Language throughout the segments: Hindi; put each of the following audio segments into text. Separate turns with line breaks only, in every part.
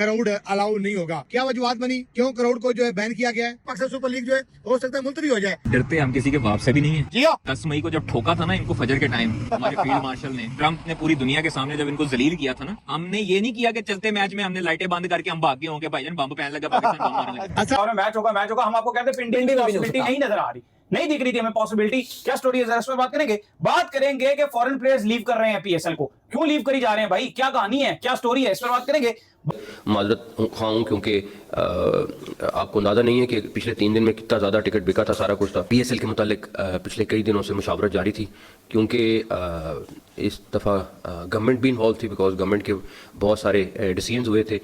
क्राउड अलाउ नहीं होगा। क्या वजूहत बनी, क्यों क्राउड को जो है बैन किया गया है? पाकिस्तान सुपर लीग जो है हो सकता है मुलतवी हो जाए।
डरते हम किसी के बाप से भी नहीं है।
जी हाँ।
10 मई को जब ठोका था ना इनको फजर के टाइम, हमारे फील्ड मार्शल ने, ट्रंप ने पूरी दुनिया के सामने जब इनको जलील किया था ना, हमने ये नहीं किया कि चलते मैच में हमने लाइटें बंद करके हम भाग गए होंगे, भाईजान बम पहन लगा पाकिस्तान बम मारने लगा।
अच्छा,
और मैच होगा हम आपको कहते हैं पिंडी पॉसिबिलिटी नहीं नजर आ रही, नहीं दिख रही थी हमें पॉसिबिलिटी। क्या स्टोरी है, जरा इस पर बात करेंगे कि फॉरेन प्लेयर्स लीव कर रहे हैं पीएसएल को, क्यों लीव करी जा रहे हैं भाई, क्या कहानी है, क्या स्टोरी है, इस पर बात करेंगे।
माजरत खाऊं क्योंकि आपको अंदाज़ा नहीं है कि पिछले 3 दिन में कितना ज़्यादा टिकट बिका था, सारा कुछ था। पीएसएल के मुतालिक पिछले कई दिनों से मुशावरत जारी थी, क्योंकि इस दफ़ा गवर्नमेंट भी इन्वॉल्व थी, बिकॉज गवर्नमेंट के बहुत सारे डिसीजंस हुए थे,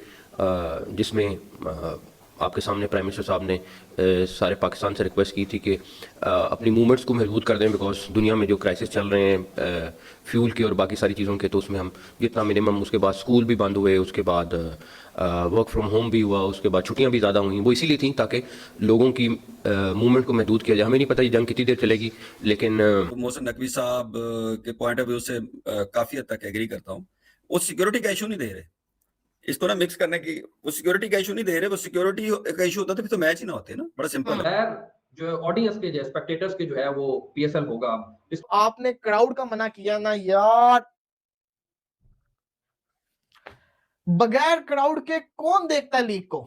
जिसमें आपके सामने प्राइम मिनिस्टर साहब ने सारे पाकिस्तान से रिक्वेस्ट की थी कि अपनी मूवमेंट्स को मजबूत कर दें, बिकॉज दुनिया में जो क्राइसिस चल रहे हैं फ्यूल के और बाकी सारी चीज़ों के, तो उसमें हम जितना मिनिमम, उसके बाद स्कूल भी बंद हुए, उसके बाद वर्क फ्रॉम होम भी हुआ, उसके बाद छुट्टियां भी ज़्यादा हुई, वो इसीलिए थी ताकि लोगों की मूवमेंट को महदूद किया जाए। हमें नहीं पता ये जंग कितनी देर चलेगी, लेकिन
मोहसिन नकवी साहब के पॉइंट ऑफ व्यू से काफ़ी हद तक एग्री करता हूँ। वो सिक्योरिटी का इशू नहीं दे रहे, इसको ना मिक्स करने की, वो सिक्योरिटी का इशू नहीं दे रहे, वो सिक्योरिटी का इशू होता तो फिर तो मैच ही ना होते ना, बड़ा सिंपल है।
जो ऑडियंस के, जो स्पेक्टेटर्स के जो है वो पीएसएल होगा।
आपने क्राउड का मना किया ना यार, बगैर क्राउड के कौन देखता है लीग को?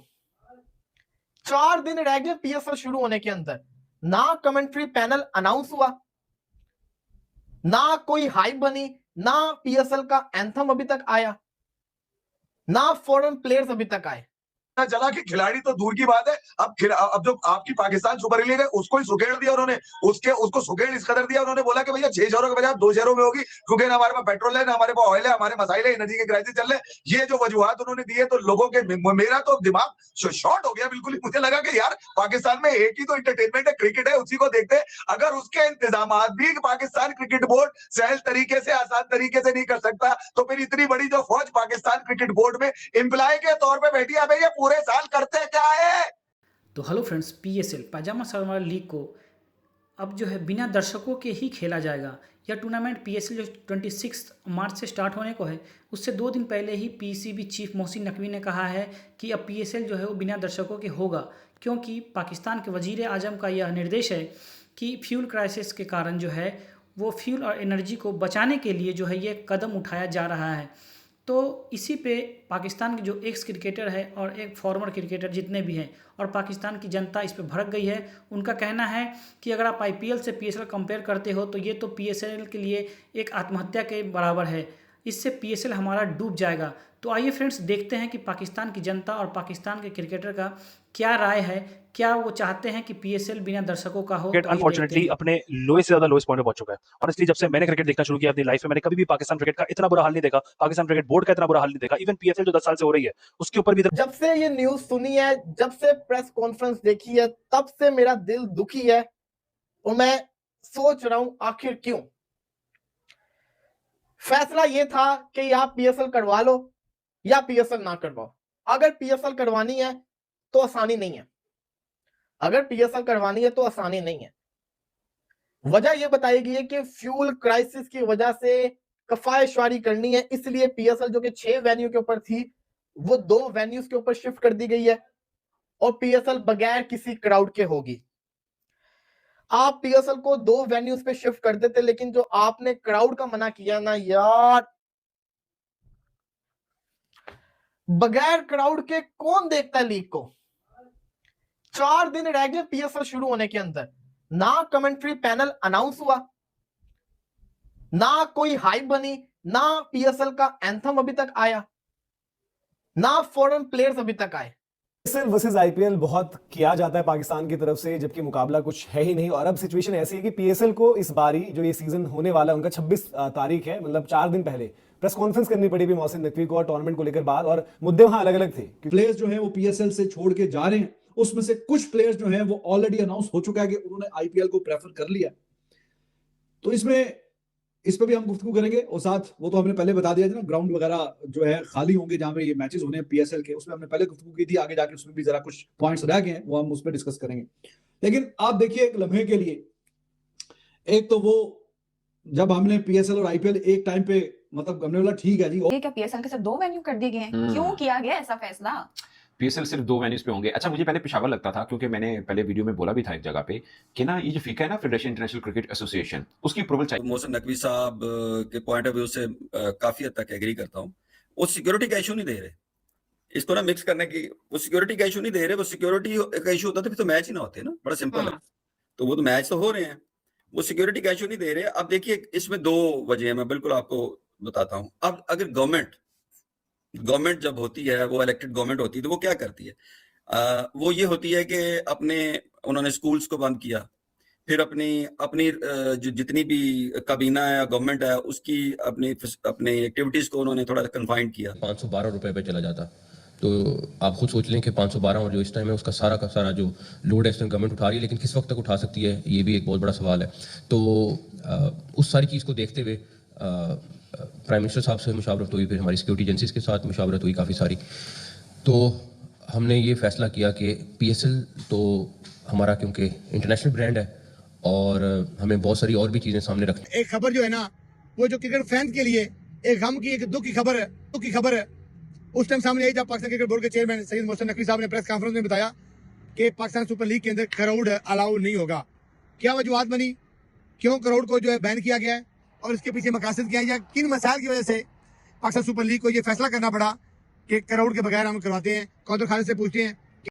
4 दिन रह गए पीएसएल शुरू होने के अंदर, ना कमेंट्री पैनल अनाउंस हुआ, ना कोई हाइप बनी, ना पीएसएल का एंथम अभी तक आया, ना फॉरेन प्लेयर्स अभी तक आए।
चला कि खिलाड़ी तो दूर की बात है, अब जो आपकी पाकिस्तान सुपर लीग है उसको ही सुकेड़ दिया उन्होंने, उसको सुकेड़ इस कदर दिया उन्होंने, बोला कि भैया 6 शहरों के बजाय 2 शहरों में होगी, क्योंकि ना हमारे पास पेट्रोल है, ना हमारे पास ऑयल है, हमारे मसाइल है, एनर्जी के क्राइसिस चल रहे हैं। ये जो वजूहत उन्होंने दिए तो लोगों के, मेरा तो दिमाग शॉर्ट हो गया बिल्कुल ही। मुझे लगा कि यार पाकिस्तान में एक ही तो एंटरटेनमेंट है, क्रिकेट है, उसी को देखते हैं। अगर उसके इंतजाम भी पाकिस्तान क्रिकेट बोर्ड सहज तरीके से, आसान तरीके से नहीं कर सकता, तो फिर इतनी बड़ी जो फौज पाकिस्तान क्रिकेट बोर्ड में एम्प्लॉय के तौर पर बैठी है, ये पूरे साल करते क्या है?
तो हेलो फ्रेंड्स, पीएसएल पायजामा शरारा लीग को अब जो है बिना दर्शकों के ही खेला जाएगा। यह टूर्नामेंट पीएसएल जो 26 मार्च से स्टार्ट होने को है, उससे 2 दिन पहले ही पीसीबी चीफ मोहसिन नकवी ने कहा है कि अब पीएसएल जो है वो बिना दर्शकों के होगा, क्योंकि पाकिस्तान के वजीर आजम का यह निर्देश है कि फ्यूल क्राइसिस के कारण जो है वो फ्यूल और एनर्जी को बचाने के लिए जो है ये कदम उठाया जा रहा है। तो इसी पे पाकिस्तान के जो एक्स क्रिकेटर है और एक फॉर्मर क्रिकेटर जितने भी हैं और पाकिस्तान की जनता इस पे भड़क गई है। उनका कहना है कि अगर आप आईपीएल से पीएसएल कंपेयर करते हो तो ये तो पीएसएल के लिए एक आत्महत्या के बराबर है, इससे पीएसएल हमारा डूब जाएगा। तो आइए फ्रेंड्स, देखते हैं कि पाकिस्तान की जनता और पाकिस्तान के क्रिकेटर का क्या राय है, क्या वो चाहते हैं कि पीएसएल बिना दर्शकों का हो।
क्रिकेट अनफॉर्चुनेटली अपने लोएस्ट से ज्यादा लोएस्ट पॉइंट पे पहुंच चुका है। ऑनेस्टली जब से मैंने क्रिकेट देखना शुरू किया अपनी लाइफ में, मैंने कभी भी पाकिस्तान क्रिकेट का इतना बुरा हाल नहीं देखा, पाकिस्तान क्रिकेट बोर्ड का इतना बुरा हाल नहीं देखा। इवन पीएसएल जो 10 साल से हो रही है उसके ऊपर भी
जब से ये न्यूज सुनी है, जब से प्रेस कॉन्फ्रेंस देखी है, तब से मेरा दिल दुखी है और मैं सोच रहा हूं आखिर क्यों। फैसला ये था कि या पीएसएल करवा लो या पीएसएल ना करवाओ। अगर पीएसएल करवानी है तो आसानी नहीं है, अगर पीएसएल करवानी है तो आसानी नहीं है। वजह यह बताई गई है कि फ्यूल क्राइसिस की वजह से कफायशवारी करनी है, इसलिए पीएसएल जो कि 6 वेन्यू के ऊपर थी वो 2 वेन्यूज के ऊपर शिफ्ट कर दी गई है और पीएसएल बगैर किसी क्राउड के होगी। आप पीएसएल को 2 वेन्यूज पे शिफ्ट कर देते, लेकिन जो आपने क्राउड का मना किया ना यार, बगैर क्राउड के कौन देखता है लीग को? 4 दिन रह गए पीएसएल शुरू होने के अंदर, ना कमेंट्री पैनल अनाउंस हुआ, ना कोई हाइप बनी, ना पीएसएल का एंथम अभी तक आया, ना फॉरेन प्लेयर्स अभी तक आए।
पीएसएल वर्सेस आईपीएल बहुत किया जाता है पाकिस्तान की तरफ से, जबकि मुकाबला कुछ है ही नहीं। और अब सिचुएशन ऐसी है कि पीएसएल को इस बारी जो ये सीजन होने वाला है उनका 26 तारीख है, मतलब 4 दिन पहले प्रेस कॉन्फ्रेंस करनी पड़ी भी मोहसिन नकवी को और टूर्नामेंट को लेकर बात, और मुद्दे वहां अलग अलग थे।
प्लेयर्स जो है वो पीएसएल से छोड़ के जा रहे हैं, उसमें से कुछ प्लेयर्स जो है वो ऑलरेडी अनाउंस हो चुका है कि उन्होंने आईपीएल को प्रेफर कर लिया। तो इस पर भी हम गुफ्तगू करेंगे, और साथ वो तो हमने पहले बता दिया था ना, ग्राउंड वगैरह जो है खाली होंगे जहां पे ये मैचेस होने हैं पीएसएल के, उसमें हमने पहले गुफ्तगू की थी। आगे जाके उसमें भी जरा कुछ पॉइंट्स रह गए हैं, वो हम उस पर डिस्कस करेंगे। लेकिन आप देखिए एक लम्हे के लिए, एक तो वो जब हमने पीएसएल और आईपीएल एक टाइम पे मतलब हमने बोला ठीक है जी।
ये क्या पीएसएल के सिर्फ 2 वेन्यू कर दिए गए हैं? क्यों किया गया ऐसा फैसला?
पीएसएल सिर्फ 2 वेन्यूज पे होंगे। अच्छा, मुझे पहले पेशावर लगता था, क्योंकि मैंने पहले वीडियो में बोला भी था एक जगह पे कि ना ये जो फीका है ना फेडरेशन इंटरनेशनल क्रिकेट एसोसिएशन, उसकी अप्रूवल चाहिए।
मोहसिन नकवी साहब के पॉइंट ऑफ व्यू से काफी हद तक एग्री करता हूँ। वो सिक्योरिटी का इशू नहीं दे रहे, इसको ना मिक्स करने की, वो सिक्योरिटी का इशू नहीं दे रहे। वो सिक्योरिटी का इशू होता तो फिर तो मैच ही ना होते ना, बड़ा सिंपल है। तो वो तो मैच तो हो रहे हैं, वो सिक्योरिटी का इशू नहीं दे रहे। अब देखिए इसमें 2 वजह है, मैं बिल्कुल आपको बताता हूँ। अब अगर गवर्नमेंट जब होती है, वो इलेक्टेड गवर्नमेंट होती है, तो वो क्या करती है? वो ये होती है कि उन्होंने स्कूल्स को बंद किया, फिर अपनी जो जितनी भी काबीना है, गवर्नमेंट है, उसकी अपनी एक्टिविटीज को उन्होंने थोड़ा कन्फाइंड किया।
512 रुपए पे चला जाता, तो आप खुद सोच लें कि 512 और जो इस टाइम है उसका सारा का सारा जो लोड है गवर्नमेंट उठा रही है, लेकिन किस वक्त तक उठा सकती है, ये भी एक बहुत बड़ा सवाल है। तो उस सारी चीज़ को देखते हुए प्राइम मिनिस्टर साहब से मुशावरत हुई, फिर हमारी सिक्योरिटी एजेंसीज के साथ मुशावरत हुई काफ़ी सारी। तो हमने ये फैसला किया कि पीएसएल तो हमारा क्योंकि इंटरनेशनल ब्रांड है और हमें बहुत सारी और भी चीज़ें सामने रखनी।
एक खबर जो है ना, वो जो क्रिकेट फैन के लिए एक गम की, एक दुख की खबर है। उस टाइम सामने आई जब पाकिस्तान क्रिकेट बोर्ड के चेयरमैन सैयद मोहसिन नकवी साहब ने प्रेस कॉन्फ्रेंस में बताया कि पाकिस्तान सुपर लीग के अंदर क्राउड अलाउ नहीं होगा। क्या वजूहत बनी, क्यों क्राउड को जो है बैन किया गया है और इसके पीछे मकासद क्या है, या किन मसाइल की वजह से पाकिस्तान सुपर लीग को ये फैसला करना पड़ा कि क्राउड के बगैर हम करवाते हैं। कौन तो खालिद से पूछते हैं